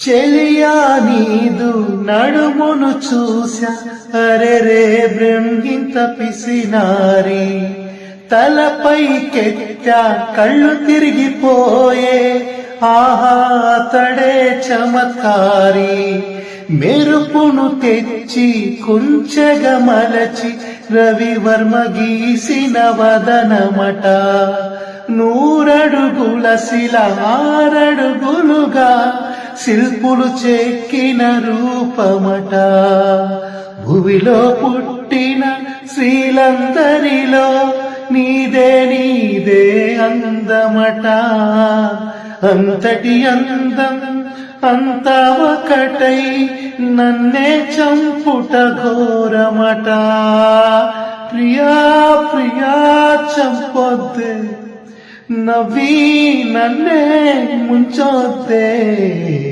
చెలియా నీదు నడుమును చూసా అరెరే బ్రహ్మింత పిసినారి తలపైకెత్తా కళ్ళు తిరిగిపోయే ఆహా అతడే చమత్కారి మెరుపును తెచ్చి కుంచెగా మలచి రవివర్మ గీసిన వదనమట నూరడుగుల శిల ఆరడుగులుగా శిల్పులు చెక్కిన రూపమట భువిలో పుట్టిన శ్రీలందరిలో నీదే అందమట అంతటి అందం అంతా ఒకటై నన్నే చంపుట ఘోరమట ప్రియా ప్రియా చంపొద్దే నవ్వి నన్నే ముంచొద్దే